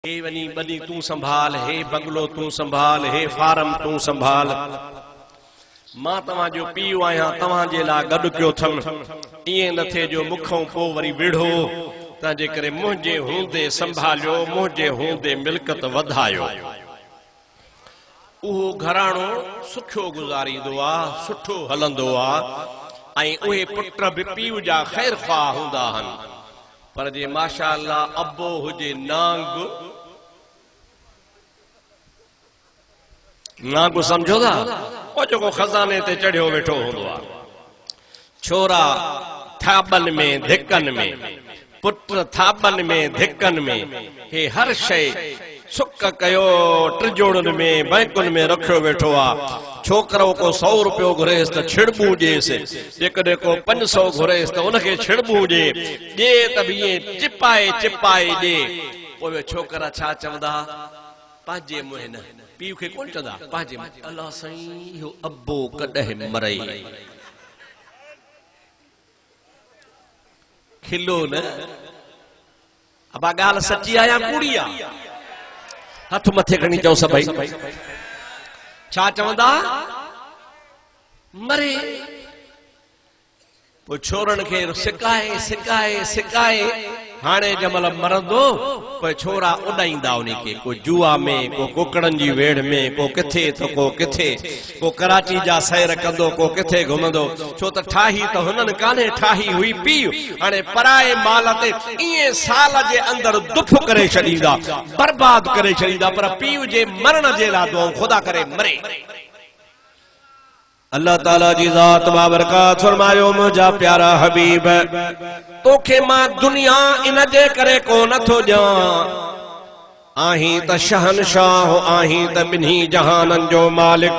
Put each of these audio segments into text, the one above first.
हे वनी बनी तू संभाल, हे बंगलो तू संभाल, हे फार्म तू संभाल। मां तव्हां जो पीउ आहियां, तव्हां जे लाइ गॾु कयो अथमि। ईअं न थिए जो मुखों पोइ वरी विढ़ो। तंहिंजे करे मुंहिंजे हूंदे संभालियो, मुंहिंजे हूंदे मिल्कत वधायो। उहो घराणो सुठो गुज़ारींदो आहे, सुठो हलंदो आहे ऐं उहे पुट बि पीउ जा ख़ैर ख़्वाह हूंदा आहिनि। पर जे माशा अल्लाह अबो हुजे नांग समझो था, वो जो खजाने ते चढ़ियो वेठो हूंदो आहे। छोरा थाबन में धिकन में, पुट थाबन में धिकन में, हे हर शइ सुक कयो टिजोड़न में बैंकुन में रखियो वेठो आहे। छोकरो को 100 रुपयो घुरेस त छिड़बू ॾेसि, जेकॾहिं को 500 घुरेस त उनखे छिड़बू ॾे त बि ईअं चिपाए चिपाए ॾे। पोइ छोकरा छा चवंदा, पंहिंजे मुंहुं न, पीउ खे कोन चवंदा, पंहिंजे अल्लाह साईं इहो अबो कॾहिं मरे। खिलो न, अबा ॻाल्हि सची आहे या कूड़ी आहे? हथ मथे खणी चओ सभई, छा चवंदा? मरे। पोइ छोरनि खे सिकाए सिकाए सिकाए हाणे जमल मरंदो, पोइ छोरा उॾाईंदा उनखे, को जुआ में, को कुकड़नि जी वेड़ में, को किथे त को किथे, को कराची जा सैर कंदो, को किथे घुमंदो। छो त ठाही त हुननि कान्हे, ठाही हुई पीउ। हाणे पराए माल ते ईअं साल जे अंदरि दुफ करे छॾींदा, बर्बाद करे छॾींदा, पर पीउ जे मरण जे लाइ दुआऊं ख़ुदा करे मरे। अल्लाह ताला जी ज़ात बाबरकात फरमायो, मुंहिंजा प्यारा हबीब, तोखे मां दुनिया इन जे करे को नथो ॾियां, आहीं त शहनशाह, आहीं त ॿिन्ही जहाननि जो मालिक।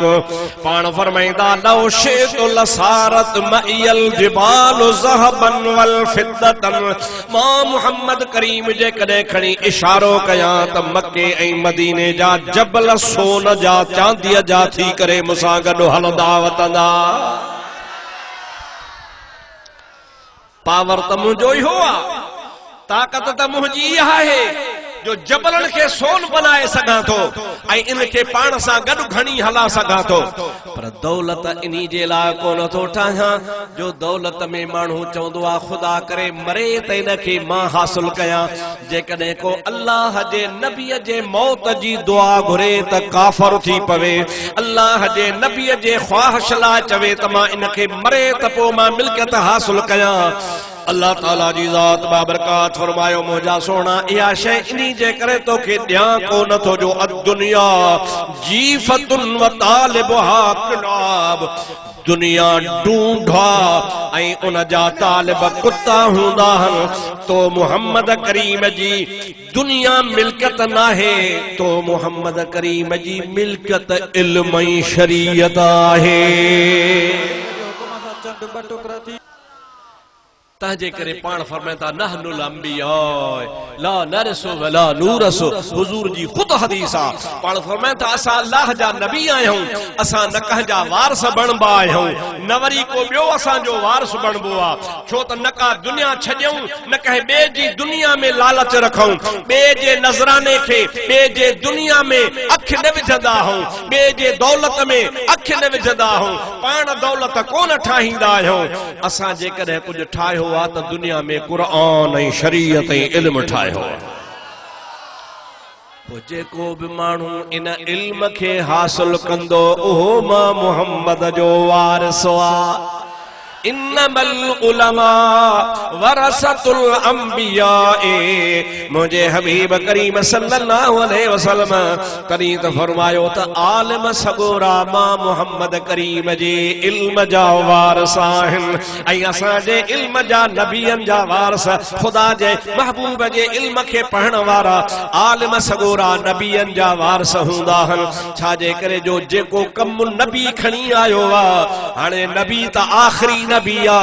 पाण फरमाईंदा, लौ शितु लसारत मइयल जिबालु ज़हबन वल फिद्दतन। मां मुहम्मद करीम जे कॾहिं खणी इशारो कयां त मके ऐं मदीने जा जबल सोन जा चांदीअ जा थी करे मूंसां गॾु हलंदा वतंदा। पावर त मुंहिंजो ई हो आहे, ताक़त त मुंहिंजी आहे जो जबलनि खे सोन बनाए सघां थो ऐं इनखे पाण सां गॾु खणी हला सघां थो। पर दौलत इन्ही जे लाइ कोन थो ठाहियां जो दौलत में माण्हू चवंदो आहे ख़ुदा करे मरे त इनखे मां हासिल कयां। जेकॾहिं को अल्लाह जे नबीअ जे मौत जी दुआ घुरे त काफ़र थी पवे, अल्लाह जे नबीअ जे ख्वाहिश लाइ चवे त मां इनखे मरे त पोइ मां मिल्कियत हासिल कयां। अल्लाह ताला जी ज़ात बाबरकात फरमायो, मुंहिंजा सोना इहा शइ इन्ही जे करे तोखे ॾियां कोन थो जो अदुनिया जीफतुन व तालिबुहा किलाब। दुनिया ढूंढा ऐं उन जा तालिब कुत्ता हूंदा आहिनि। तो मुहम्मद करीम जी दुनिया मिल्कियत नाहे, तो मुहम्मद करीम जी मिल्कियत इल्म ऐं शरीयत आहे। तंहिंजे करे पाण फरमाइता, नहनुल अंबिया ला नरसु वला नूरसु। हुजूर जी ख़ुद हदीस आहे। पाण फरमाइता, असां अल्लाह जा नबी आहियूं, असां न कंहिंजा वारस बणबा आहियूं, न वरी को ॿियो असांजो वारस बणबो आहे। छो त न का दुनिया छॾियूं, न कंहिं ॿिए जी दुनिया में लालच रखूं, ॿिए जे नज़राने खे, ॿिए जे दुनिया में अखि न विझंदा आहियूं, ॿिए जे दौलत में अखि न विझंदा आहियूं, पाण दौलत कोन ठाहींदा आहियूं। असां जेकॾहिं कुझु ठाहियो त दुनिया में क़ुरान ऐं शरीयत ऐं इल्म ठाहियो। जेको बि माण्हू इन इल्म खे हासिल कंदो उहो मां मुहम्मद जो वारिस आहे। इन्नमल उलमा वरसतुल अंबिया। मुझे हबीब करीम सल्लल्लाहु अलैहि वसल्लम तॾहिं त फरमायो त आलिम सगोरा मां मुहम्मद करीम जे इल्म जा वारिस आहिनि ऐं असांजे इल्म जा नबियनि जा वारिस, ख़ुदा जे महबूब जे इल्म खे पढ़ण वारा आलिम सगोरा नबियनि जा वारिस हूंदा आहिनि। छाजे करे जो जेको कमु नबी खणी आयो आहे, हाणे नबी त आख़िरी नबिया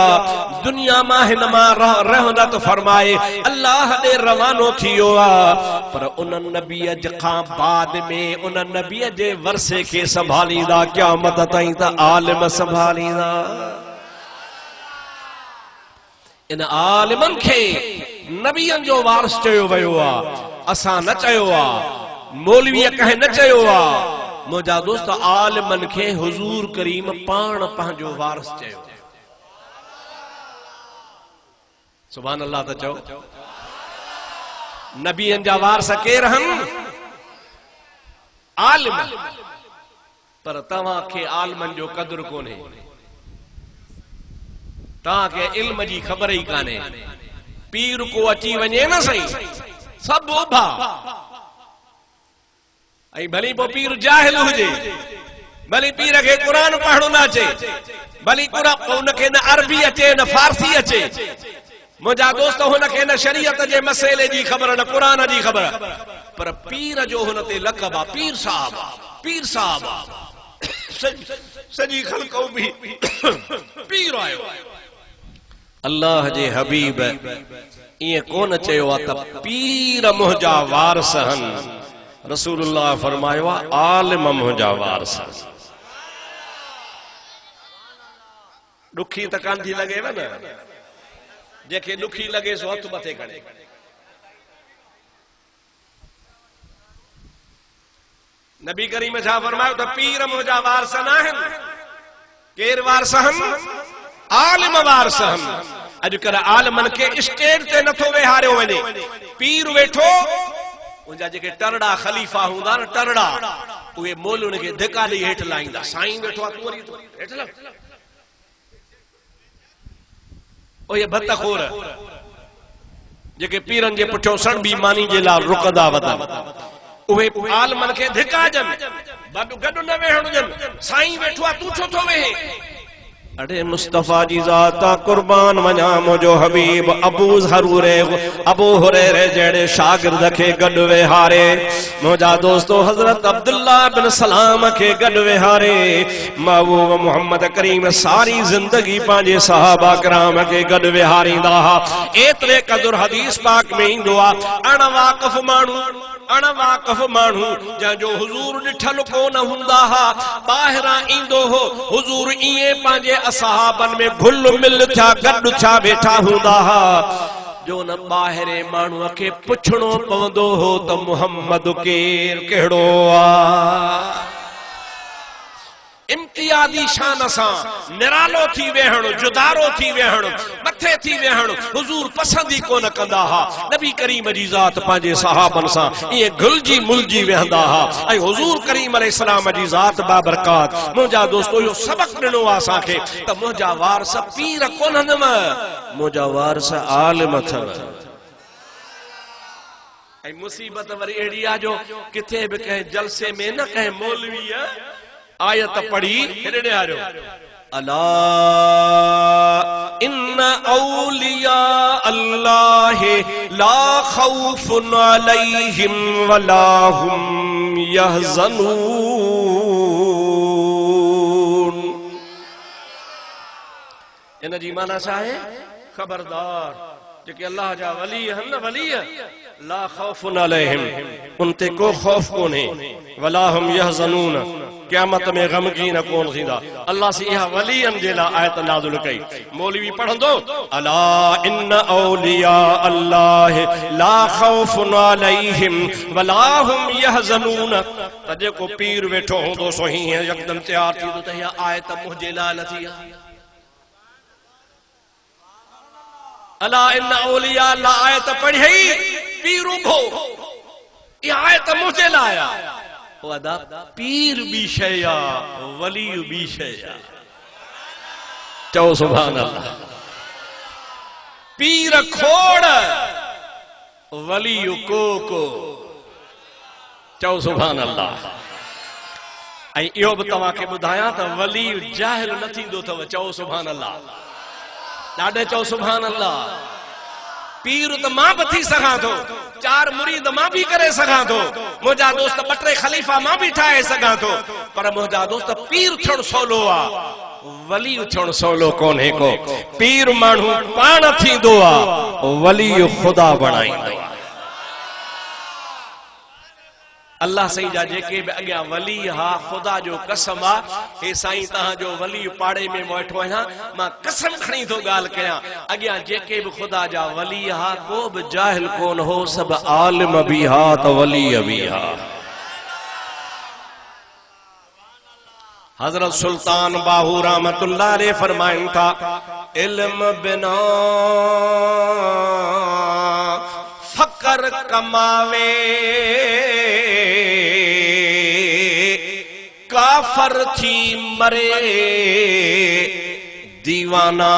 दुनिया मां हिन मां रहमत फरमाए अल्लाह ॾे रवानो थियो आहे। पर उन नबीअ खां बाद में उन नबीअ जे वरसे खे संभालींदा क़यामत ताईं त आलिम संभालींदा। इन आलिमन खे नबियन जो वारिस चयो वियो आहे। असां न चयो आ, मौलवीअ कंहिं न चयो आ। मुंहिंजा दोस्त आलिमन खे हुजूर करीम पाण पंहिंजो वारस चयो। सुभान अल्लाह त चओ। नबीअनि जा वारस केर आहिनि? आलिम। पर तव्हांखे आलिमन जो क़दुरु कोन्हे, तव्हांखे इल्म जी ख़बर ई कान्हे। पीर को अची वञे न सही, सभु उभा, ऐं भली पोइ पीर जाहिल हुजे, भली पीर खे क़ुरान पढ़णो न अचे, भली उनखे न अरबी अचे न फारसी अचे। मुंहिंजा दोस्त हुनखे न शरीयत जे मसइले जी ख़बर न क़ुरान जी ख़बर, पर पीर जो हुन ते लक़ब आहे, पीर साहब, पीर साहब। सॼी ख़ल्क़ बि पीर आयो। अल्लाह जे हबीब ईअं कोन चयो आहे त पीर मुंहिंजा वारस आहिनि। रसूलुल्लाह फरमायो आहे आलिम मुंहिंजा वारस। ॾुखी त कान थी लॻे न, जंहिंखे ॾुखी लॻे सो हथ मथे करे। नबी करीम छा फरमायो त पीर मुंहिंजा वारस न आहिनि। केर वारस आहिनि? आलिम वारस आहिनि। अॼुकल्ह आलिमन खे स्टेज ते नथो वेहारियो वञे। पीर वेठो, उनजा जेके टरड़ा ख़लीफ़ा हूंदा न, टरड़ा, उहे मोलुनि खे धिका ॾेई हेठि लाहींदा। साईं वेठो आहे, तूं वरी हेठि लह। उहे भतखोर जेके पीरनि जे पुठियो सणबी मानी जे लाइ रुकंदा वधनि, उहे आलिमन खे धिका ॾियनि, गॾु न वेहण ॾियनि। साईं वेठो आहे, तूं छो थो वेहे? अरे मुस्तफा जी ज़ाता कुर्बान वञा, मुंहिंजो हबीब अबू हुरैरे जहिड़े शागिर्द खे गॾु वेहारे। मुंहिंजा दोस्तो हज़रत अब्दुल्ला बिन सलाम खे गॾु वेहारे। महबूब मोहम्मद करीम सारी ज़िंदगी पंहिंजे सहाबा किराम खे गॾु वेहारींदा हुआ। एतिरे क़दुरु हदीस पाक में ईंदो आहे, अणवाक़िफ़ माण्हू, अणवाक़िफ़ माण्हू जंहिंजो हुजूर ॾिठल कोन हूंदा हुआ, ॿाहिरां ईंदो हो, हुजूर ईअं पंहिंजे असहाबन में घुल मिल थिया गॾु थिया वेठा हूंदा हुआ, जो न ॿाहिरे माण्हूअ खे पुछणो पवंदो हो त मुहम्मद केर कहिड़ो आहे। इम्तियादी शान सां निरालो थी वेहण, जुदारो थी वेहण, मथे थी वेहण हुजूर पसंद ई कोन कंदा हुआ। नबी करीम जी ज़ात पंहिंजे सहाबन सां ईअं घुलजी मुलजी वेहंदा हुआ। ऐं हुजूर करीम अलैहिस्सलाम जी ज़ात बाबरकात, मुंहिंजा दोस्तो इहो सबक़ ॾिनो आहे असांखे त मुंहिंजा वारस पीर कोन्हनि, मुंहिंजा वारस आलिम अथव। ऐं मुसीबत वरी अहिड़ी आहे जो किथे बि कंहिं जलसे में न कंहिं मौलवीअ आयत पढ़ी हेॾे आयो, अला इन्न औलिया अल्लाह ला खौफुन अलैहिम वला हुम यहज़नून। इन जी माना छा आहे? ख़बरदार, जेके अल्लाह जा वली आहिनि न, वली ला खौफुन अलैहिम, उन ते को खौफ कोन्हे, वला हुम यहज़नून, क़यामत में गमगीन कोन थींदा। अल्लाह से इहा वलियन जे लाइ आयत नाज़िल कई। मौलवी पढ़ंदो, अला इन्न औलिया अल्लाह ला खौफुन अलैहिम वला हुम यहज़नून। त जेको पीर वेठो हूंदो सो हीअं यकदम तैयार थींदो त इहा आयत मुंहिंजे लाइ नथी आहे। अला इन्न औलिया अल्लाह आयत पढ़ी, पीर उभो, इहा आयत मुंहिंजे लाइ आहे। पीर भी शया, वली भी शया। चओ सुभान अल्लाह। पीर खोड़, वली को चओ सुभान अल्लाह। ऐं इहो बि तव्हांखे ॿुधायां त वली जाहिल न थींदो अथव। चओ सुभान अल्लाह। ॾाढे चओ सुभान अल्लाह। पीर त मां बि थी सघां थो, 4 मुरीद मां भी करे सघां थो, मुंहिंजा दोस्त 2 टे खलीफ़ा मां भी ठाहे सघां थो, पर मुंहिंजा दोस्त पीर थियण सवलो आहे, वली थियण सवलो कोन्हे को। पीर माण्हू पाण थींदो आहे, वली ख़ुदा बणाईंदो आहे। अल्लाह साईं जा जेके भी अॻियां वली हा खुदा जो कसम आ हे साईं तहां जो वली पाड़े में वेठो आहियां मां कसम खणी थो ॻाल्हि कयां अॻियां जेके भी खुदा जा वली हा को भी जाहिल कोन हो सब आलिम भी हा त वली भी हा। हजरत सुल्तान बाहू रहमतुल्लाह अलैह फरमाइन था इल्म बिना फकर कमावे काफर थी मरे दीवाना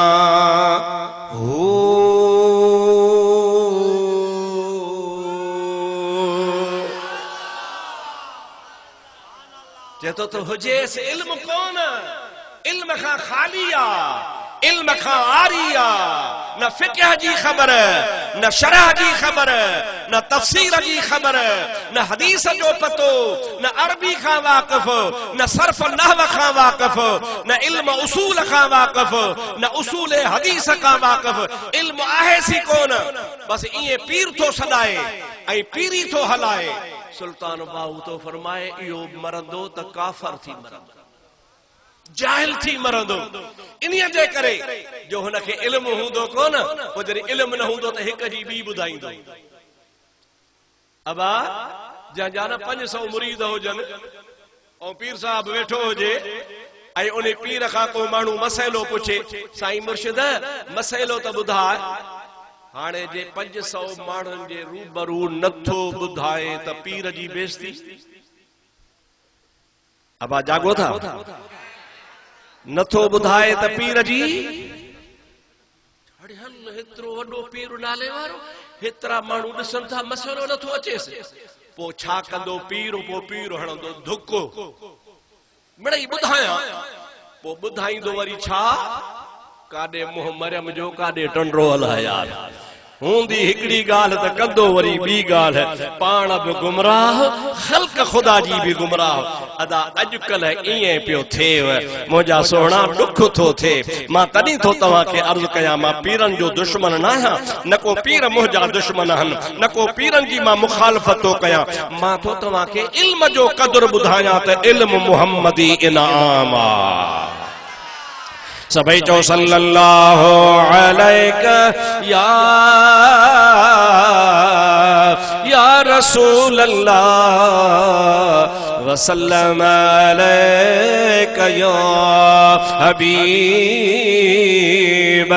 हो। चेतो तो हुजेस इल्म कौन इल्म खां खालिया इल्म खां आरिया न फिक़ह जी खबर न शरह जी खबर न तफसीर जी खबर न हदीस जो पतो न अरबी खां वाक़िफ न सर्फ नहव खां वाक़िफ न इल्म उसूल खां वाक़िफ न उसूल हदीस खां वाक़िफ इल्म आहे सी कोन बस इए पीर थो सदाए ऐं पीरी थो हलाए। सुल्तान बाहू तो फरमाए इहो मरंदो त काफर थी मरंदो जाहिल थी मरंदो इन्हीअ जे करे जो हुनखे इल्म हूंदो कोन पोइ जॾहिं इल्म न हूंदो त हिक जी ॿी ॿुधाईंदो। अबा जंहिंजा न 500 मुरीद हुजनि ऐं पीर साहब वेठो हुजे ऐं उन पीर खां को माण्हू मसइलो पुछे साईं मुर्शिद मसइलो त ॿुधाए हाणे जे 500 माण्हुनि जे रूबरू नथो ॿुधाए त पीर जी बेइज्जती। अबा जागो था नथो ॿुधाए त पीर जी हल हेतिरो वॾो पीर नाले वारो हेतिरा माण्हू ॾिसनि था मसइलो नथो अचेसि पोइ छा कंदो पीर पोइ पीर हणंदो धुको मिड़ई ॿुधायां पोइ ॿुधाईंदो वरी छा काॾे मुंह मरियम जो काॾे टंडरो हलायार हूंदी हिकड़ी ॻाल्हि त कंदो वरी ॿी ॻाल्हि पाण बि गुमराह ख़ल्क़ ख़ुदा जी बि गुमराह। अदा अॼुकल्ह ईअं पियो थिएव मुंहिंजा सोहणा ॾुख थो थिए मां तॾहिं थो तव्हांखे अर्ज़ु कयां मां पीरनि जो दुश्मन न आहियां न को पीर मुंहिंजा दुश्मन आहिनि न को पीरनि जी मां मुखालफ़त थो कयां मां थो तव्हांखे इल्म जो क़दुरु ॿुधायां त इल्म मुहम्मदी इनाम आहे। सभई चो सल्लल्लाहु अलैका या रसूल अल्लाह वसल्लम अलैका या हबीब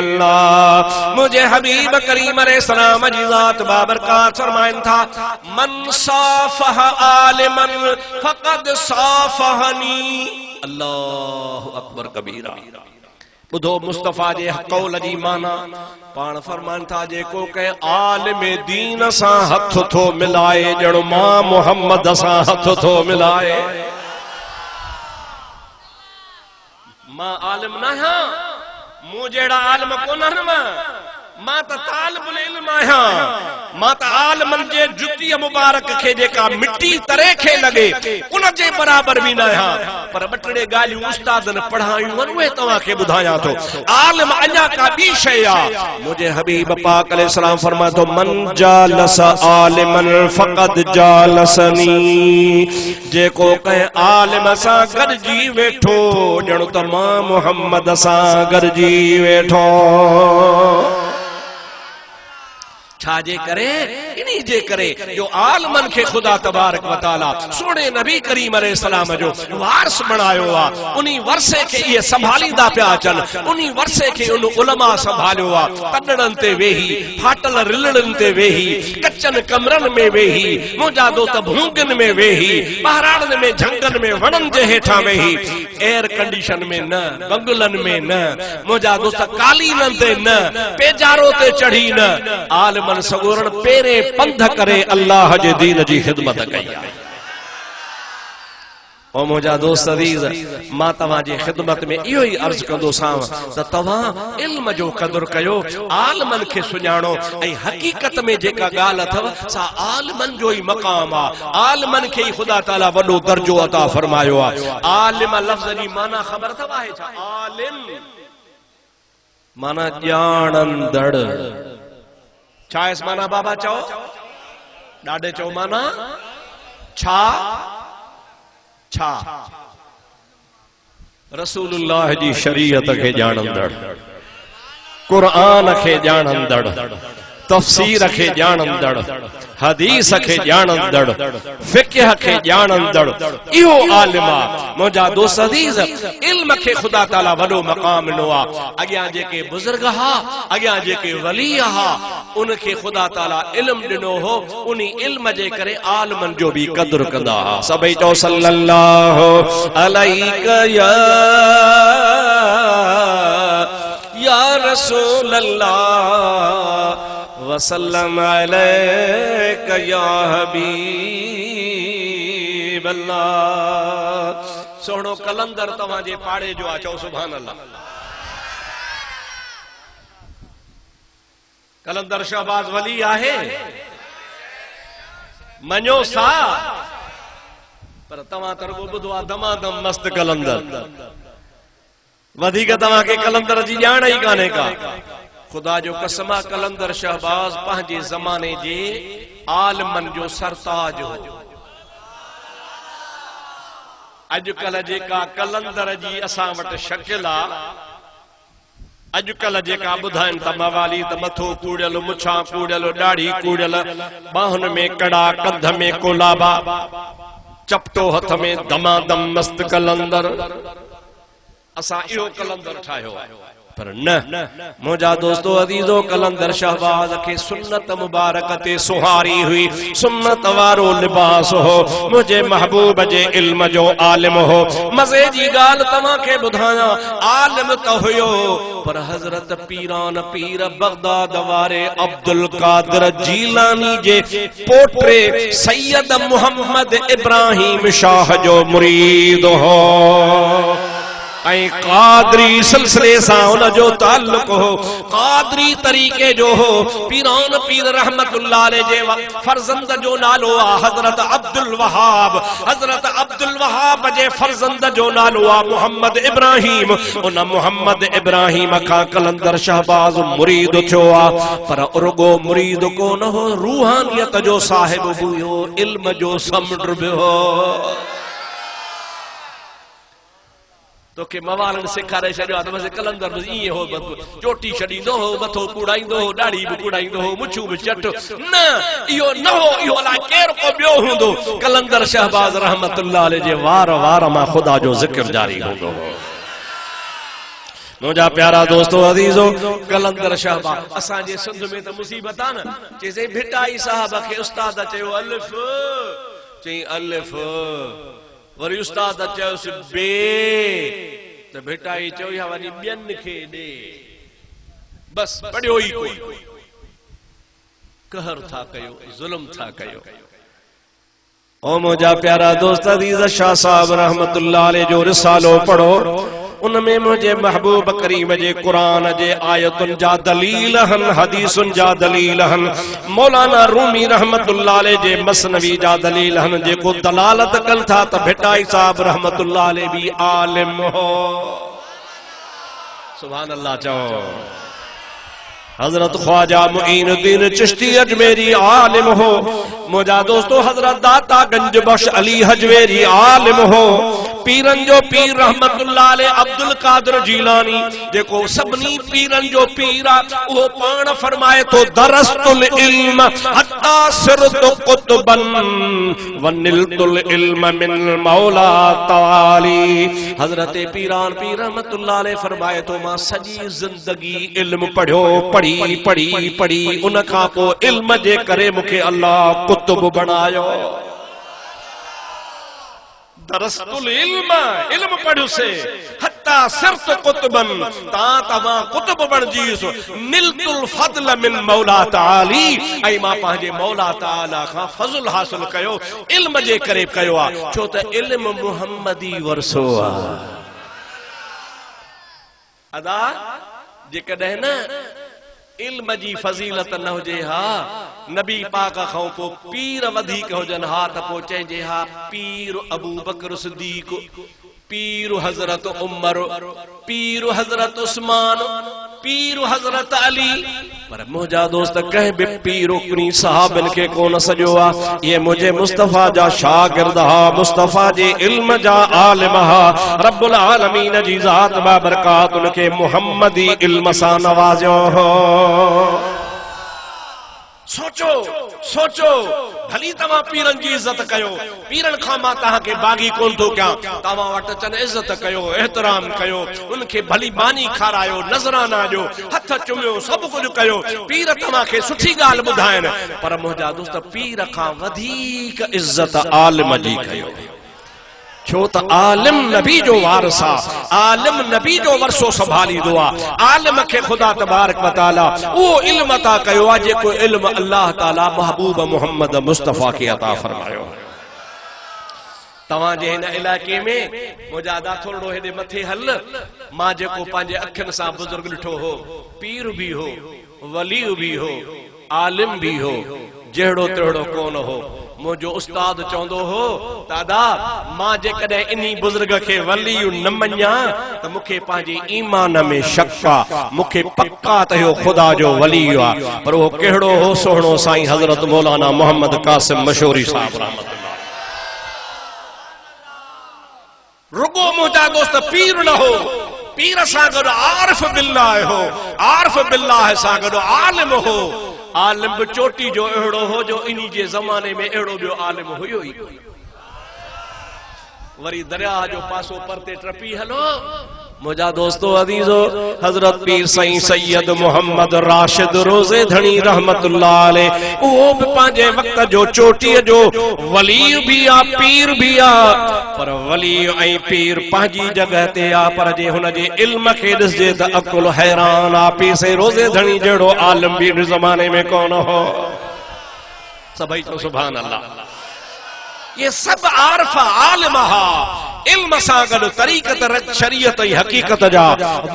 अल्लाह। मुझे हबीब करीम अलैहिस्सलाम जी ज़ात बाबरकात फरमाइन था मन साफह आलिमन फक़द साफहनी। अल्लाहु अकबर कबीरा। बुधो मुस्तफा जे कौल जी माना पाण फरमान था जेको के आलिम दीन सां हथ थो मिलाए जण मां मोहम्मद सां हथ थो मिलाए। मां आलिम न आहियां मूं जहिड़ा आलिम कोन आहिनि मां त तालिबुल इल्म आहियां मां त आलिमन जे जुतीअ मुबारक खे जेका मिट्टी तरे खे लॻे उन जे बराबर बि न आहियां पर ॿ टे ॻाल्हियूं उस्तादनि पढ़ायूं आहिनि उहे तव्हांखे ॿुधायां थो। आलिम अञा का ॿी शइ आहे मुंहिंजे हबीब पाक अलैहिस्सलाम फरमाए थो मन जालस आलिमन फक़द जालसनी। जेको कंहिं आलिम सां गॾिजी वेठो ॼण त मां मुहम्मद सां गॾिजी वेठो। छाजे करे इन्ही जे करे जो आलमन के खुदा तबारक व तआला सोने नबी करीम अलैहिस्सलाम जो वारिस बनायो आ उन्ही वर्षे के ये संभालींदा पिया अचन उन्ही वर्षे के उन उलमा संभालियो आ तडड़न ते वेही फाटल रिलड़न ते वेही कच्चन कमरन में वेही मुंजा दोस्त भूंगन में वेही पहाड़न में झंगन में वणन जे हेठा वेही एयर कंडीशन में न बंगलन में न मुंजा दोस्त कालीनन ते न पेजारो ते चढ़ी न आलम सगोरन पेरे पंध करे अल्लाह जे दीन जी खिदमत कई। ओ मुझा दोस्त अजीज मां तव्हां जी खिदमत में इहो ही अर्ज कंदो सां त तव्हां इल्म जो कदर कयो आलमन के सुञाणो ऐं हकीकत में जेका ॻाल्हि अथव सा आलमन जो ही मकाम आ आलमन के ही खुदा ताला वॾो दर्जो अता फरमायो आ। आलिम लफ्ज़ जी माना ख़बर अथव आहे छा? आलिम माना ॼाणंदड़। छा इस माना बाबा चओ ॾाढे चओ माना छा छा रसूलुल्लाह जी शरीयत के जानंदड़, कुरान के जानंदड़, तफसीर के जानंदड़, हदीस के जानंदड़, फिक्ह के जानंदड़, इहो आलिमा मुंहिंजा दोस्त अज़ीज़। इल्म के खुदा ताला वॾो मक़ाम ॾिनो आहे। अॻियां जेके बुज़ुर्ग हा, अॻियां जेके वली हा, उनखे खुदा ताला इल्म ॾिनो हो, उन इल्म जे करे आलिमनि जो बि क़दुरु कंदा हा। सभई चओ सल्लल्लाहु अलैका या रसूल अल्लाह वसल्लम अलैका या हबीब अल्लाह। सोहणो कलंदर तव्हांजे पाड़े जो आहे, चओ सुभान अल्लाह। कलंदर शहबाज वली आहे, मञो सा, पर तव्हां त रुगो ॿुधो आहे दमादम मस्त कलंदर, वधीक तव्हांखे कलंदर जी ॼाण ई कान्हे का। खुदा जो कसम आहे, कलंदर शहबाज पंहिंजे ज़माने जे आलिमनि जो सरताज हो। अॼुकल्ह जेका कलंदर जी असां वटि शकिल आहे, अॼुकल्ह जेका ॿुधाइनि था मवाली त मथो कूड़ियल, मुछां कूड़ियल, ॾाढ़ी कूड़ियल, ॿाहुनि में कड़ा, कंध में कोलाबा, चपटो हथ में दमादम मस्त कलंदर, असां इहो कलंदर ठाहियो आहे। पर न, मुंहिंजा दोस्तो अज़ीज़ो, कलंदर शहबाज खे सुन्नत मुबारक ते सुहारी हुई। सुन्नत वारो लिबास हो, मुंहिंजे महबूब जे इल्म जो आलिम हो। मज़े जी ॻाल्हि तव्हांखे ॿुधायां, आलिम त हुयो, पर हज़रत पीरान पीर बगदाद वारे अब्दुल कादिर जीलानी जे पोटे सैयद मुहम्मद इब्राहिम शाह जो मुरीद हो। ऐं कादरी सिलसिले सां उन जो ताल्लुक हो, कादरी तरीके जो हो। पीरान पीर रहमतुल्लाह अलैह जे फर्जंद जो नालो आहे हजरत अब्दुल वहाब। हजरत अब्दुल वहाब जे फर्जंद जो नालो आहे मोहम्मद इब्राहिम। उन मोहम्मद इब्राहिम खां कलंदर शहबाज मुरीद थियो आहे, पर रुगो मुरीद कोन हो, रूहानियत जो साहिब हुयो, इल्म जो समुंड बि हो। तोखे मवालनि सेखारे छॾियो आहे त बसि कलंदर बसि ईअं हो, चोटी छॾींदो हो, मथो कूड़ाईंदो हो, ॾाढ़ी बि कूड़ाईंदो हो, मुछूं बि चट। न, इहो न हो, इहो अलाए केरु को ॿियो हूंदो। कलंदर शहबाज रहमतुल्लाह अलैह जे वार वार मां ख़ुदा जो ज़िक्र जारी हूंदो हो। मुंहिंजा प्यारा दोस्तो अज़ीज़ो, कलंदर शहबाज असांजे सिंध में त मुसीबत आहे न। चइजे भिटाई साहब खे उस्ताद चयो अलिफ, चई अलिफ, वरी उस्ताद चयोसि बे, त भिटाई चयो या वञी ॿियनि खे ॾे, बस पढ़ियो ई कोई। कहर था कयो, ज़ुल्म था कयो। ओ मुंहिंजा प्यारा दोस्त अज़ीज़, शाह साहब रहमतुल्लाह अलैह जो रिसालो पढ़ो, उनमें मुझे महबूब करीम जे कुरान जे आयतुन जा दलील हन, हदीसुन जा दलील हन। मौलाना रूमी रहमतुल्लाह अलैह जे मसनवी जा दलील हन, जेको दलालत कन था त भिटाई साहब रहमतुल्लाह अलैह भी आलिम हो। सुभान अल्लाह चओ। हजरत ख्वाजा मुईनुद्दीन चिश्ती अजमेरी आलिम हो। मुझा दोस्तों हजरत दाता गंज बख्श अली हजवेरी आलिम हो। पीरन जो पीर रहमतुल्लाह अलैह अब्दुल कादिर जीलानी, जेको सभनी पीरन जो पीर आ, वो पान फरमाए तो दरस्तुल इल्म हत्ता सिरतु कुतबन वनिलतुल इल्म मिन मौला ताली। हजरत पीरान पीर रहमतुल्लाह अलैह फरमाए तो मां सजी जिंदगी इल्म पढ़ियो, पढ़ी पढ़ी पढ़ी, उन खां पोइ इल्म जे करे मूंखे अल्लाह कुतुब बनायो। दरस्तुल इल्म, इल्म पढ़ियो से हत्ता सिरत कुतबन, ता तमा कुतुब बन जीसो। निलतुल फضل मिन मौला ताली, ऐं मां पंहिंजे मौला ताला खां फज़ल हासिल कयो, इल्म जे करे कयो आ, छो त इल्म मुहम्मदी वरसो आ। अदा जेकॾहिं न इल्म जी फजीलत न हुजे हा, नबी पाक खां पोइ पीर वधीक हुजनि हा, त पोइ चइजे हा पीर अबू बकर सिद्दीक, पीर हजरत उमर, पीर हजरत उस्मान, पीर हजरत अली पर मुझा दोस्त कह बि पीर उकनी साहबन के कोन सजो आ ये मुझे मुस्तफा जा शागिर्द हा मुस्तफा जे इल्म जा आलिम हा रब्बुल आलमीन जी जात बा बरकात उनके मुहम्मदी इल्म सा नवाजो हो। सोचो सोचो भली तमा पीरन जी इज्जत कयो पीरन खां मां तहां के बागी कोन थो क्या तमा वट चन इज्जत कयो एहतराम कयो उनके भली बानी खारायो नजराना जो हथ चुमियो सब कुछ कयो पीर तमा के सुठी गाल बुधायन पर मुझा दोस्त पीर खां वधीक इज्जत आलिम जी कयो छो त आलिम नबी जो वारसा आलिम नबी जो वरसो संभाली दुआ आलिम के खुदा तबारक व तआला वो इल्म अता कयो आ जेको इल्म अल्लाह ताला महबूब मोहम्मद मुस्तफा के अता फरमायो। तवां जे हिन इलाके में मुजादा थोड़ो हेडे मथे हल मां जेको पंहिंजे अखियुनि सां बुजुर्ग ॾिठो हो पीर भी हो वली भी हो आलिम भी हो जहिड़ो तहिड़ो कोन हो मुझो उस्ताद चौंदो हो दादा मां जे कदे इन्ही बुजुर्ग के वली न मन्या त मुखे पांजे ईमान में शक्का मुखे पक्का त यो खुदा जो वली आ पर वो केड़ो हो सोहणो साईं हजरत मौलाना मोहम्मद कासिम मशहूरी साहब रहमतुल्लाह रुगो मुझा दोस्त पीर न हो पीर सां गॾु आरिफ बिल्लाह हो आरिफ बिल्लाह सां गॾु आलिम हो आलिम भी चोटी जो अड़ो हो जो इन्ही जे जमाने में अड़ो बियो आलिम हुयो ही वरी दरिया जो पासो परते ट्रपी हलो मुझा दोस्तों अजीजो हजरत पीर साईं सैयद मोहम्मद राशिद रोजे धनी रहमतुल्लाह अलैह वो भी पांजे वक्त जो चोटी जो वली भी आ पीर भी आ पर वली ऐं पीर पांजी जगह ते आ पर जे हुन जे इल्म के ॾिसजे त अकुल हैरान आ पीर से रोजे धनी जड़ो आलिम भी जमाने में कौन हो सभई तो सुभान अल्लाह ये सब आरफा आलिम हा इल्म सां गॾु तरीक़त शरीयत ऐं हकीकत जा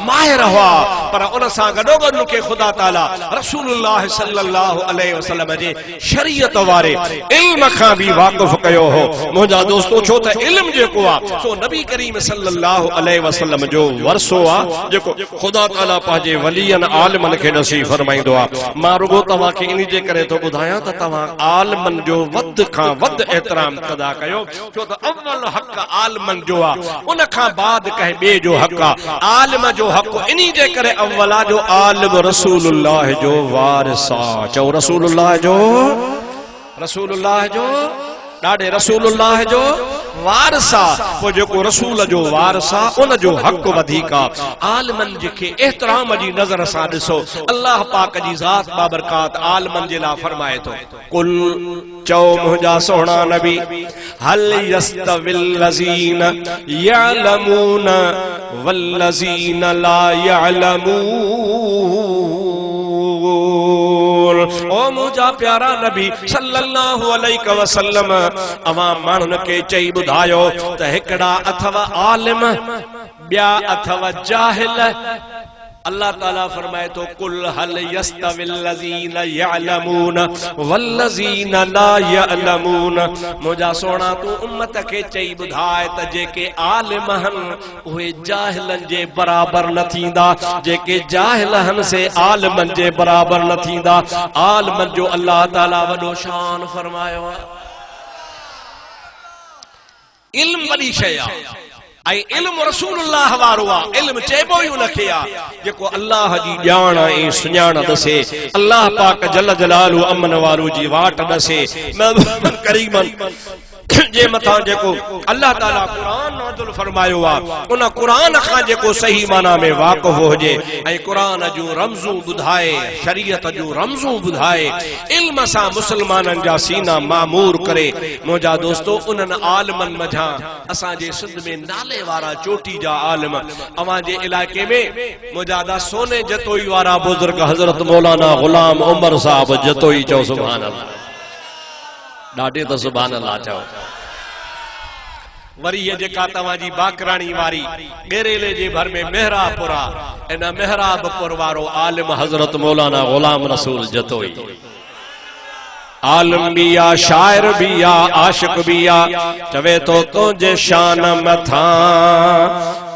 माहिर हुआ पर उन सां गॾोगॾु उनखे ख़ुदा ताला रसूलुल्लाह सल्लल्लाहु अलैहि वसल्लम जे शरीयत वारे इल्म खां भी वाक़िफ़ कयो हो मुंहिंजा दोस्तो छो त इल्म जेको आहे सो नबी करीम सल्लल्लाहु अलैहि वसल्लम जो वरसो आहे जेको ख़ुदा ताला पंहिंजे वलियन आलिमन खे नसीब फरमाईंदो आहे। मां रुगो तव्हांखे इन जे करे थो ॿुधायां त तव्हां आलिमन जो वध खां वध एतिराम अदा कयो छो त अव्वल हक़ आलिमन जो आ उन खां बाद कहे बे जो हक़ आ आलिम जो हक़ इन्ही जे करे अव्वला जो आलिम रसूलुल्लाह जो वारिसा चओ रसूलुल्लाह जो ॾाढे रसूलुल्लाह जो वारसा वो जेको रसूल जो वारसा उन जो हक़ वधीक आहे। आलिमन जेके एहतराम जी नज़र सां ॾिसो अल्लाह पाक जी ज़ात बाबरकात आलिमन जे लाइ फरमाए थो कुल चओ मुंहिंजा सोहणा नबी हल यस्तविल लज़ीना यअलमून वल्लज़ीन ला यअलमून ओ मुझा प्यारा नबी सल्लल्लाहु अलैहि वसल्लम अवां माण्हुनि खे चई ॿुधायो त हिकड़ा अथवा आलिम ॿिया अथवा जाहिल अल्लाह ताला फरमाए तो कुल हल यस्तविल लज़ीना यअलमून वल्लज़ीना ला यअलमून मुझा सोना तू उम्मत के चई बुधाए त जेके आलिम हन उहे जाहिलन जे बराबर न थींदा जेके जाहिल हन से आलिमन जे बराबर न थींदा आलिमन जो अल्लाह ताला वडो शान फरमायो आहे। इल्म वडी शय आहे आई इल्म रसूलुल्लाह वारो आहे इल्म चेबो ही उनखे आहे जेको अल्लाह जी ॼाण ऐं सुञाण दसे अल्लाह पाक जल जलालु अमन वारो जी वाट दसे करीमन जे मथा जेको अल्लाह ताला कुरान नाज़िल फरमायो आहे उन कुरान खां जेको सही माना में वाक़िफ़ हुजे ऐं कुरान जो रमज़ूं ॿुधाए शरीयत जो रमज़ूं ॿुधाए इल्म सां मुसलमाननि जा सीना मामूर करे मुंहिंजा दोस्तो उन्हनि आलिमनि मझां असांजे सिंध में नाले वारा चोटी जा आलिम अवां जे इलाइक़े में मुंहिंजा सोने जतोई वारा बुज़ुर्ग हज़रत मौलाना गुलाम उमर साहब जतोई चओ सुभान अल्लाह ॾाढे त सुभान अल्लाह चओ वरी ये जेका तवाजी बाकरानी वारी गेरेले जे भर में मेहराबपुरा इन मेहराबपुर वारो आलिम हजरत मौलाना गुलाम रसूल जतोई आलिम भी आ शायर भी आ आशिक भी आ चवे तो तुझे शान मथा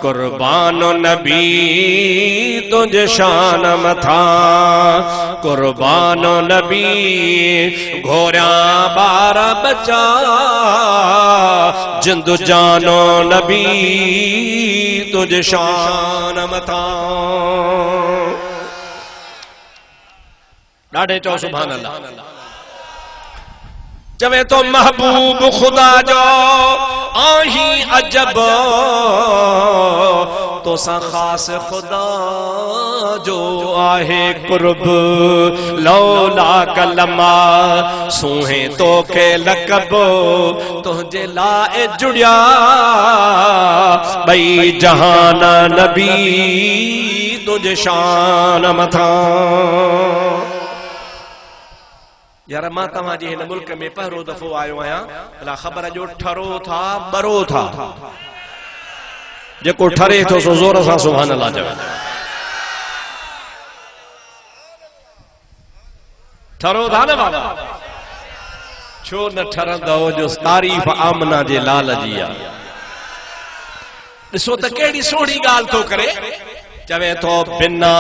कुर्बानो नबी तुझे शान मथा, कुर्बानो नबी घोरिया बार बचा, जिंदु जानो नबी तुझे शान मथा। ॾाढे चओ सुभान अल्लाह। चवे तो महबूब खुदा जो आही अजब, तो सा खास खुदा जो आहे कुर्ब, लौला कलमा सूहे तो के लकब, तुझे लाए जुड़िया बई जहान नबी तुझे शान मथा। यार मां तव्हांजे हिन मुल्क में पहिरों दफ़ो आयो आहियां, भला ख़बर जो ठरो था बरो था, जेको ठरे थो सो ज़ोर सां सुभान अल्लाह चवे। ठरो था न बाबा, छो न ठरंदो जो तारीफ़ आमना जे लाल जी आहे। ॾिसो त कहिड़ी सोढ़ी ॻाल्हि थो करे। चवे तो बिना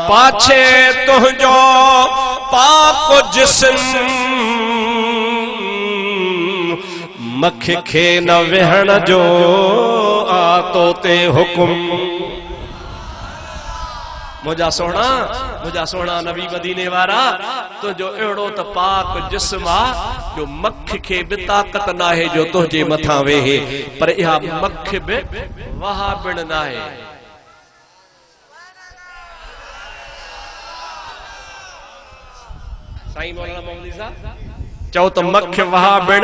पाछे तुझो पाक जिस्म, मख खे न वेहण जो आतो ते हुकुम। मुझा सोना नबी मदीने वारा, तुझो अहिड़ो त पाक जिस्म आ जो मख खे बि ताक़त नाहे जो तुझे मथा वेहे, पर इहा मख बि वहा पिण नाहे। साईं मौलाना मोहम्मदी साहब चओ त मख वहा बिण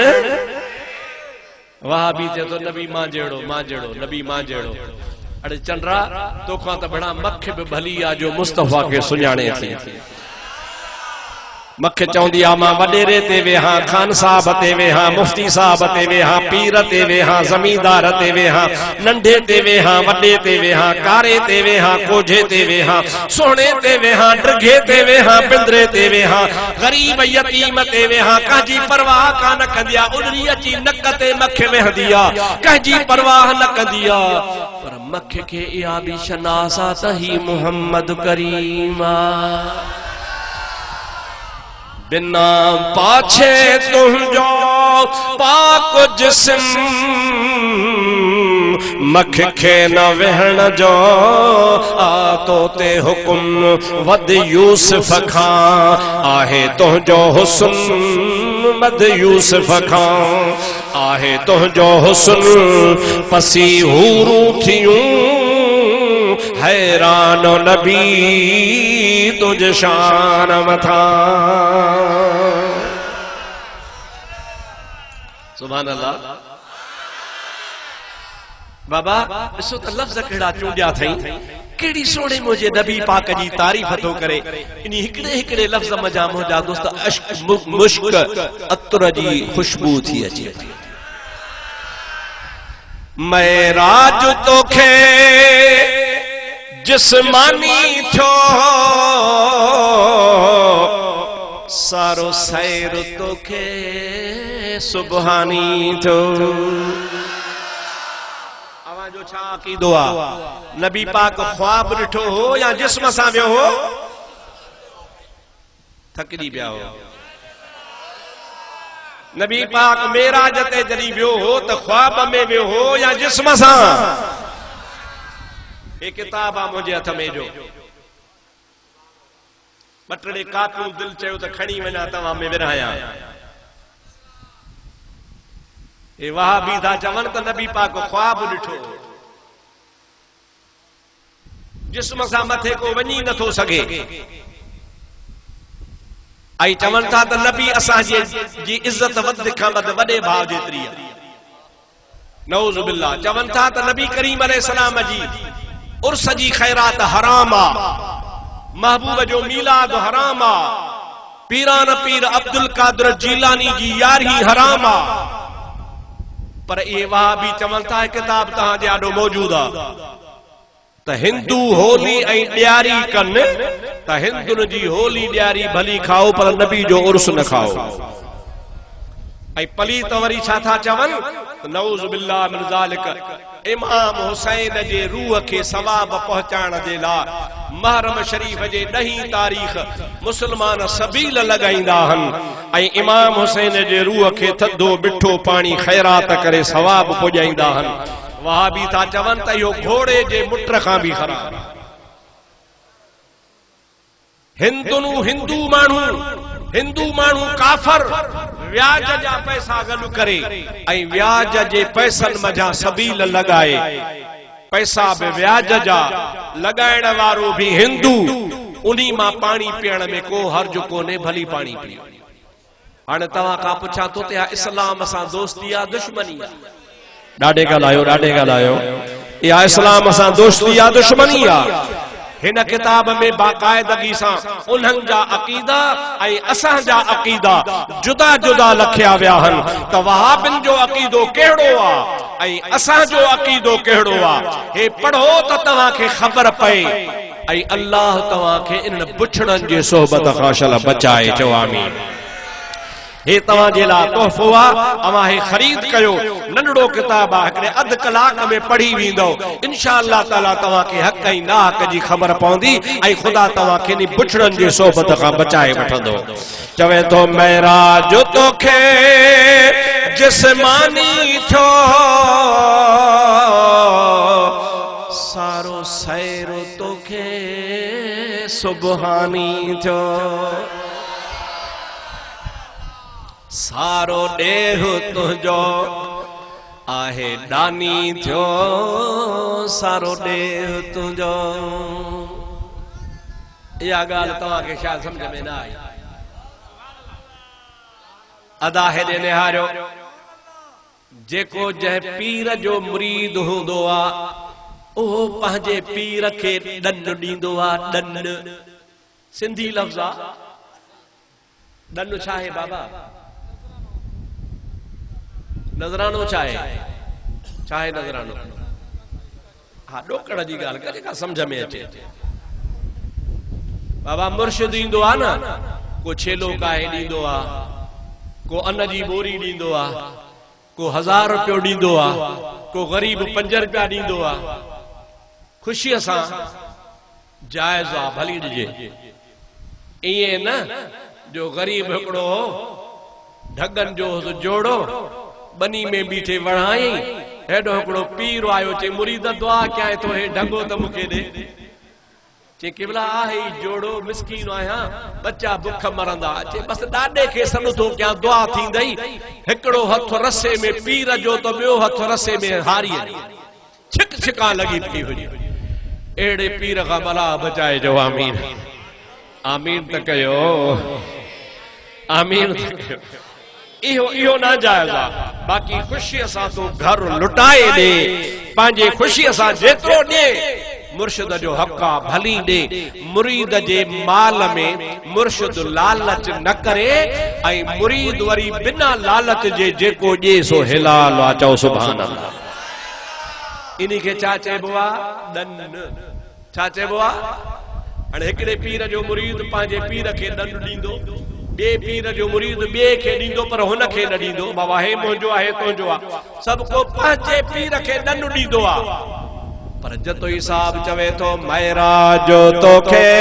वहा बि चए तो नबी मां जहिड़ो नबी मां जहिड़ो। अड़े चंद्रा तोखां त बड़ा मख बि भली आ जो मुस्तफा खे सुञाणे थी। मख चवंदी आ मां वडेरे ते वेहा, खान साहब ते वेहा, मुफ्ती साहब ते वेहा, पीर ते वेहा, जमींदार ते वेहा, नंढे ते वेहा, वडे ते वेहा, कारे ते वेहा, कोझे ते वेहा, सोने ते वेहा, ड्रघे ते वेहा, पिंदरे ते वेहा, गरीब यतीम ते वेहा, कंहिंजी परवाह कान कंदी आ। उनरी अची नक ते मख वेहंदी आ, कंहिंजी परवाह न कंदी आ, पर मख खे इहा बि शनासा त ही मुहम्मद करीम आ। बिना पाछे तुझो पाक जिस्म, मख खे न वेहण जो आतो ते हुकुम। वद यूसुफ खां आहे तुझो हुस्न, वद यूसुफ खां आहे तुझो हुस्न, पसी हूरू थियूं हैरान नबी तुझ शान मथा। सुभान अल्लाह। बाबा ॾिसो त लफ़्ज़ कहिड़ा चूंडिया अथई, कहिड़ी सोणे मुंहिंजे नबी पाक जी तारीफ़ थो करे। इन हिकिड़े लफ़्ज़ मजा मुंहिंजा दोस्त अश्क मुश्क अतर जी खुशबू थी अचे। मैं राज तोखे जिस्मानी थो, सारो सैर तोखे सुबहानी थो। अवाजो छा अक़ीदो आ? नबी पाक ख्वाब ॾिठो हो या जिस्म सां वियो हो? थकिजी पिया हो। नबी पाक मेराज ते जॾहिं वियो हो त ख्वाब में वियो हो या जिस्म सां? ये किताब आ मुझे हथ में जो बटड़े कापियूं दिल चयो त खणी वञा तव्हां में विरहाया। ये वहाबी था चवनि त नबी पाक ख्वाब ॾिठो, जिस्म सां मथे को वञी नथो सघे। आई चवनि था त नबी असांजे जी इज्जत वध खां वध वॾे भाउ जेतिरी आहे। नऊज़ बिल्लाह। चवनि था त नबी करीम अलैहिस्सलाम जी उर्स जी खैरात हराम आ, महबूब जो मीलाद हराम आ, पीरान पीर अब्दुल कादिर जीलानी जी यारी हराम आ। पर ये वहाबी चवनि था किताब तहां जे आॾो मौजूद आ त हिंदू होली ऐं ॾियारी कनि त हिंदुनि जी होली ॾियारी भली खाओ पर नबी जो उर्स न खाओ। ऐं पलीत वरी छा था चवनि त नऊज़ बिल्लाह मिन ज़ालिक इमाम हुसैन जे रूह के सवाब पहुंचाण जे लाइ महरम शरीफ जे 10 तारीख़ मुसलमान सबील लगाईंदा हन ऐं इमाम हुसैन जे रूह के थधो मिठो पानी खैरात करे सवाब पुॼाईंदा हन। वहाबी था चवन त इहो घोड़े जे मुट्र खां भी ख़राब। हिंदू माण्हू काफर व्याज जा पैसा गॾु करे ऐं व्याज जे पैसनि मजा सबील लगाए, पैसा बि व्याज जा लगाइण वारो भी हिंदू, उन्हीं मां पानी पीअण में को हर्ज कोन्हे, भली पानी पीओ। हाणे तव्हां खां पुछां थो त इस्लाम सां दोस्ती या दुश्मनी? ॾाढे ॻाल्हायो या इस्लाम सां दोस्ती या दुश्मनी आहे? हिन किताब में बाकायदगी सां उन्हनि जा अकीदा ऐं असां जा अकीदा जुदा जुदा लिखिया विया हन त वहाबिन जो अकीदो कहिड़ो आहे ऐं असां जो अकीदो कहिड़ो आहे। हे पढ़ो त तव्हां खे ख़बर पए ऐं अल्लाह तव्हां खे इन बुछड़नि जे सोहबत खां शल बचाए। चओ आमीन। हे तव्हां जे लाइ तोहफ़ो आहे, अवां हे ख़रीद कयो। नंढड़ो किताब आहे, हिकिड़े अधु कलाक में पढ़ी वेंदो। इंशाअल्लाह ताला तव्हां खे हक़ ऐं नाहक़ जी ख़बर पवंदी ऐं ख़ुदा तव्हां खे इन बुछड़नि जे सोबत खां बचाए वठंदो। चवे थो महराज तोखे जिस्मानी थियो, सारो सैरो तोखे सुबहानी थियो, सारो ॾेह तुंहिंजो आहे दानी थियो, सारो ॾेह तुंहिंजो। इहा ॻाल्हि तव्हांखे शायदि सम्झ में न आई। अदा हेॾे निहारियो, जेको जंहिं पीर जो मुरीद हूंदो आहे उहो पंहिंजे पीर खे ॾंड ॾींदो आहे। ॾंड सिंधी लफ़्ज़ आहे। ॾंड छा आहे बाबा? नज़रानो छा आहे नज़रानो? हाँ, ॾोकड़ जी ॻाल्हि कर जेका सम्झ में अचे। बाबा मुर्शिद ईंदो आहे न, को छेलो काहे ॾींदो आहे, को अन्न जी बोरी ॾींदो आहे, को 1000 रुपयो ॾींदो आहे, को ग़रीब 5 रुपया ॾींदो आहे। ख़ुशीअ सां जाइज़ आहे, भली ॾिजे। ईअं न जो ग़रीब हिकिड़ो ढगनि जो जोड़ो बनी में बीठे वणाई, हेॾो हिकिड़ो पीर आयो चे मुरीद दुआ कयां थो, हे ढगो त मूंखे ॾे। चे केवला आहे ई जोड़ो, मिसकीन आहियां, बच्चा बुख मरंदा। चे बस ॾाॾे खे सॾु थो कयां, दुआ थींदई। हिकिड़ो हथ रसे में पीर जो त ॿियो हथ रसे में हारीअ जी। छिक छिका लॻी पई हुजे। अहिड़े पीर खां भला बचाए। जो आमीन। आमीन त कयो, आमीन त कयो। इहो ना जायज़ आहे। बाक़ी ख़ुशीअ सां तूं घर लुटाए ॾे, पंहिंजे ख़ुशीअ सां जेतिरो ॾे, मुर्शिद जो हक़ आहे, भली ॾे। मुरीद जे माल में मुर्शिद लालच न करे ऐं मुरीद वरी बिना लालच जे जेको ॾे सो हिलाल आहे। चओ सुभान अल्लाह। इन खे छा चइबो आहे? ॾंड। छा चइबो आहे? हाणे हिकिड़े पीर जो मुरीद पंहिंजे पीर खे ॾंड ॾींदो, ॿिए पीर जो मुरीद ॿिए खे ॾींदो, पर हुन खे न ॾींदो। बाबा हे मुंहिंजो आहे, तुंहिंजो आहे। सभु को पंहिंजे पीर खे ॾंड ॾींदो आहे। पर जतो ई साहब चवे थो महराज तोखे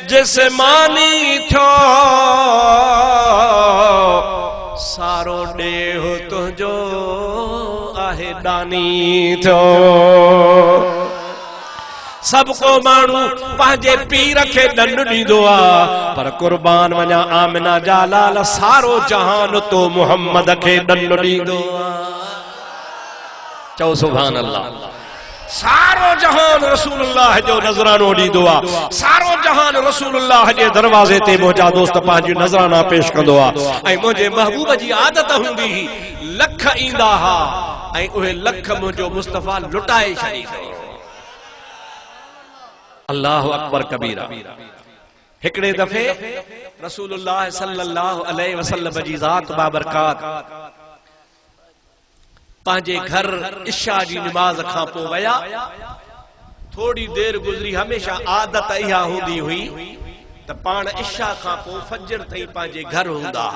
जिस्मानी थियो, सारो ॾेह तुंहिंजो आहे दानी थियो। सब को मानू पंहिंजे पीर खे ॾंड ॾींदो आहे, पर कुर्बान वञा आमिना जा लाल सारो जहान तो मुहम्मद खे ॾंड ॾींदो आहे। चओ सुभान अल्लाह। सारो जहान रसूलुल्लाह जो नज़रानो ॾींदो आहे। सारो जहान रसूलुल्लाह जे दरवाज़े ते मुंहिंजा दोस्त पंहिंजी नज़राना पेश कंदो आहे। ऐं मुंहिंजे महबूब जी आदत हूंदी हुई, लख ईंदा हा ऐं उहे लख मुंहिंजो मुस्तफ़ा लुटाए छॾींदो। अल्लाहु अकबर कबीरा। हिकिड़े दफ़े रसूलुल्लाह सल्लल्लाहु अलैहि वसल्लम जी ज़ात बाबरकात पंहिंजे घर इशा जी नमाज खां पोइ विया। थोड़ी देर गुज़री, हमेशा आदत इहा हूंदी हुई त पाण इशा खां पोइ फजर ताईं पंहिंजे घर हूंदा।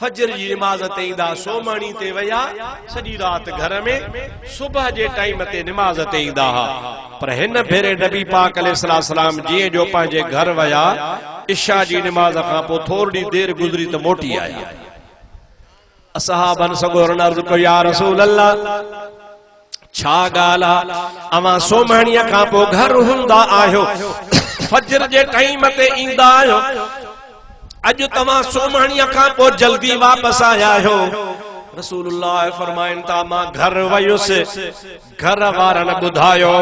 फजर जी नमाज ते ईंदा, सोमाणी ते वया, सॼी रात घर में, सुबह जे टाइम ते नमाज ते ईंदा हा। पर हिन भेरे नबी पाक अलैहिस्सलाम जीअं जो पंहिंजे घर वया, इशा जी नमाज खां पोइ थोरी देर गुज़री त मोटी आया। असहाबन सगोरन अर्ज़ कयो, या रसूल अल्लाह, छा ॻाल्हि आहे, अवां सोमाणीअ खां पोइ घर हूंदा आहियो, फजर जे टाइम ते ईंदा आहियो, अज तवां सोमाणीअ खां पोइ जल्दी वापस आया हो। रसूलुल्लाह फरमाइन था, मां घर वयुसि, घर वारनि ॿुधायो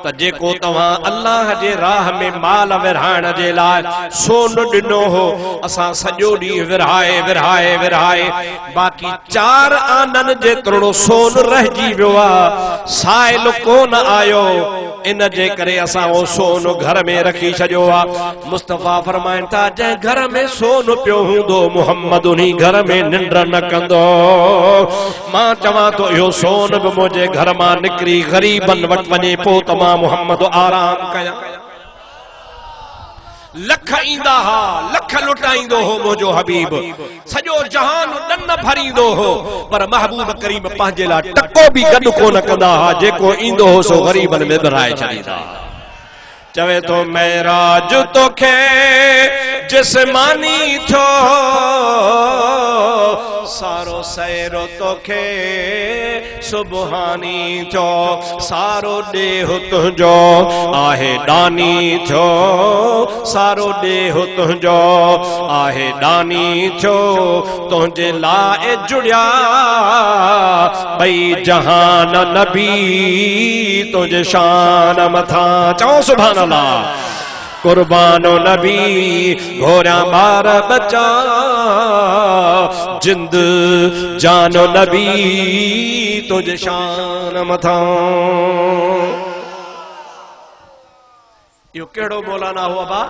त जेको तव्हां अल्लाह जे राह में माल विरहाइण जे लाइ सोन ॾिनो हो, असां सॼो ॾींहुं विरहाए विरहाए विरहाए बाक़ी 4 आननि जेतिरो सोन रहिजी वियो आहे, साइल कोन आयो, इन जे करे असां वो सोन घर में रखी छॾियो आहे। मुस्तफ़ा फरमाइनि था, जंहिं घर में सोन पियो हूंदो मोहम्मद उन्ही घर में निंड न कंदो। मां चवां तो इहो सोन बि मुंहिंजे घर मां निकिरी ग़रीबनि वटि वञे, पोइ त मां मोहम्मद आराम कयां। लख ईंदा हा, लख लुटाईंदो हो मुंहिंजो हबीब, सॼो जहान ॾन भरींदो हो, पर महबूब करीम पंहिंजे लाइ टको बि गॾु कोन कंदा हा, जेको ईंदो हो सो ग़रीबनि में विरहाए छॾींदा। चवे तो महराज तोखे जिस्मानी थियो, सारो सैरो तोखे सुबहानी थियो, सारो ॾेह तुंहिंजो आहे दानी थियो, सारो ॾेह तुंहिंजो आहे दानी थियो, तुंहिंजे लाइ जुड़िया ॿई जहान नबी तुंहिंजे शान मथां। चओ सुभान अल्लाह। कुर्बानो नबी घोड़ा बार बचा, जिंद जानो नबी तुझे शान मथा। यो केड़ो मौलाना हुआ बा?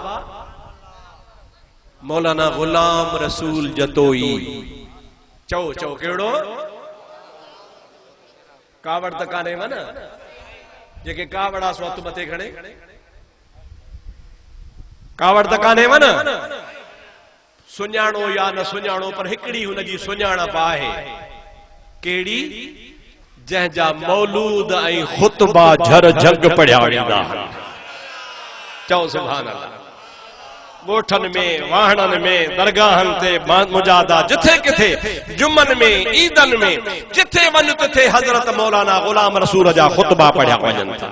मौलाना गुलाम रसूल जतोई। चो चो केड़ो? कावड़ त काने वन जेके कावड़ा सो हथ मथे खणे, कावड़ त काने वन, सुञाणो या न सुञाणो, पर हिकड़ी हुनजी सुञाणप आहे। केड़ी? जंहिंजा मौलूद ऐं खुतबा झर झंग पढ़िया वेंदा। चओ सुभान अल्लाह। ॻोठनि में, वाहणनि में, दरगाहनि ते मुजादा, जिथे किथे, जुमन में, ईदन में, जिथे वञ तिथे हज़रत मौलाना गुलाम रसूल जा खुतबा पढ़िया वञनि था।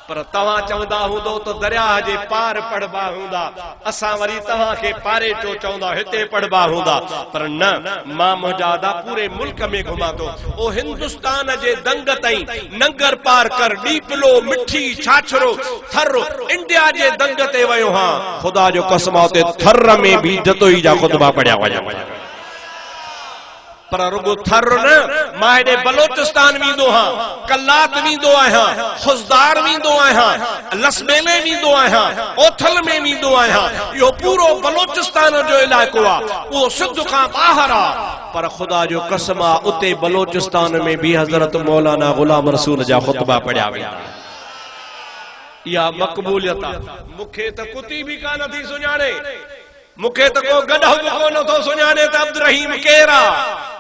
पर तव्हां चवंदा हूंदो तो दरिया जे पार पढ़बा हूंदा, असां वरी तव्हां खे पारे चो चवंदा हिते पढ़बा हूंदा, पर न, मां मुजादा पूरे मुल्क में घुमा तो। ओ हिंदुस्तान जे दंग ताईं नंगर पार कर, डीपलो, मिठी, छाछरो, थर, इंडिया जे दंग ते वयो हां। खुदा जो कसम ते थर में भी जतोई जा खुतबा पढ़िया वञनि। पर रुगो थर न, मां हेॾे बलोचिस्तान वेंदो आहियां, कल्लात वेंदो आहियां, खुज़दार वेंदो आहियां, लसबेले वेंदो आहियां, ओथल में वेंदो आहियां। इहो पूरो बलोचिस्तान जो इलाइक़ो आहे, उहो सिंध खां ॿाहिरि आहे। पर ख़ुदा जो कसम आहे, उते बलोचिस्तान में भी हज़रत मौलाना गुलाम रसूल जा खुतबा पढ़िया वेंदा। इहा मक़बूलियत आहे। मूंखे त कुती बि कान थी सुञाणे, मूंखे त को गॾो बि कोन थो सुञाणे त अब्दुल रहीम केरु आहे,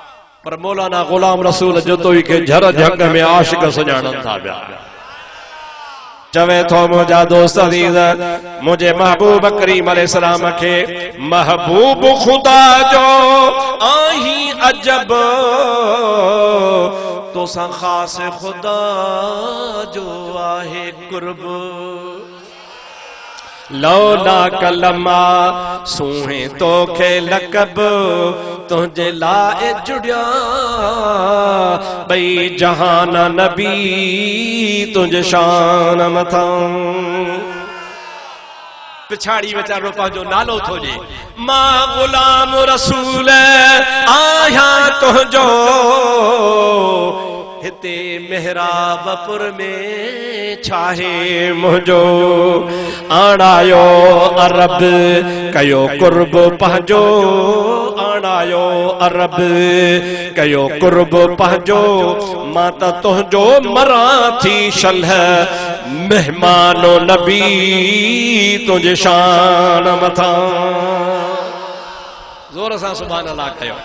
पर मौलाना गुलाम रसूल जतोई के झर झंग में आशिक सुञाणनि था पिया। चवे थो मुंहिंजा दोस्त अज़ीज़, मुंहिंजे महबूब करीम अलैहिस्सलाम खे महबूब खुदा जो आही अजब, तोसां ख़ास खुदा जो आहे कुर्ब। लौला कलमा सूहे तोखे लकब, तुझे लाए जुड़िया ॿई जहान नबी तुझे शान मथा। पिछाड़ी वीचारो पंहिंजो नालो थो ॾे, मां गुलाम रसूल आहियां तुंहिंजो, हिते मेहराबपुर में छाहे मुंहिंजो, आणायो अरब कयो कुर्ब पंहिंजो, आणायो अरब कयो कुर्ब पंहिंजो, मां त तुंहिंजो मरां थी शलह, मेहमानो नबी तुंहिंजे शान मथां। ज़ोर सां सुभान अल्लाह कयो।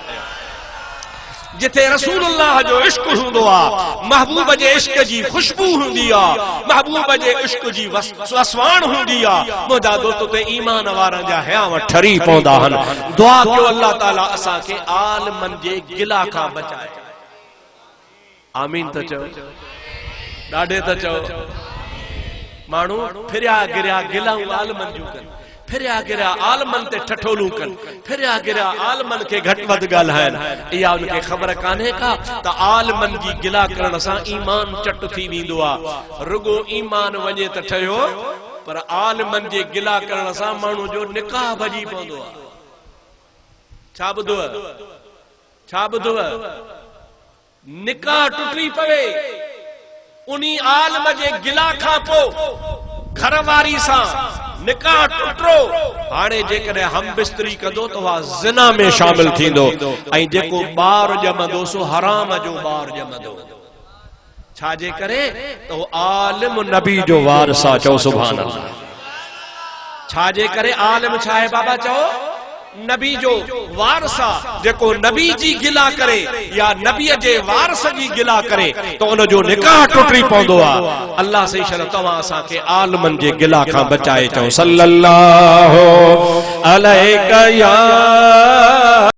जिथे रसूलुल्लाह जो इश्क हुंदो आ, महबूब जे इश्क जी खुशबू हुंदी आ, महबूब जे इश्क जी वसवाण हुंदी आ, मुंहिंजा दोस्त ते ईमान वारनि जा हयाव ठरी पवंदा आहिनि। दुआ कयो अल्लाह ताला असां खे आलमन जे गिला खां बचाए। आमीन त चओ, ॾाढे त चओ। माण्हू फिरिया गिरिया गिलाऊं आलमन जूं कनि, फिरिया गिरिया आलमन ते ठठोलूं कनि, फिरिया गिरिया आलमन खे घटि वधि ॻाल्हाइनि। इहा उनखे ख़बर कान्हे का त आलमन जी गिला करण सां ईमान चट थी वेंदो आहे। रुगो ईमान वञे त ठहियो, पर आलमन जे गिला करण सां माण्हू जो निकाह भॼी पवंदो आहे। छा ॿुधो, छा ॿुधो, निकाह टुटी पवे उनी आलम जे गिला खां पोइ घरवारी सां निकाह टुटो। हाणे जेकॾहिं हम बिस्तरी कंदो त उहा ज़िना में शामिल थींदो, ऐं जेको ॿार ॼमंदो सो हराम जो ॿार ॼमंदो। छाजे करे त उहो आलिम नबी जो वारिस आहे। चओ सुभान अल्लाह। छाजे करे आलिम छा आहे बाबा? चओ नबी जो वारिस आहे। जेको नबी जी गिला करे या नबीअ जे वारिस जी गिला करे त उन जो निकाह टुटी पवंदो आहे। अल्लाह से शर तव्हां असांखे आलमन जे गिला खां बचाए। चओ सल्लल्लाहु अलैहि या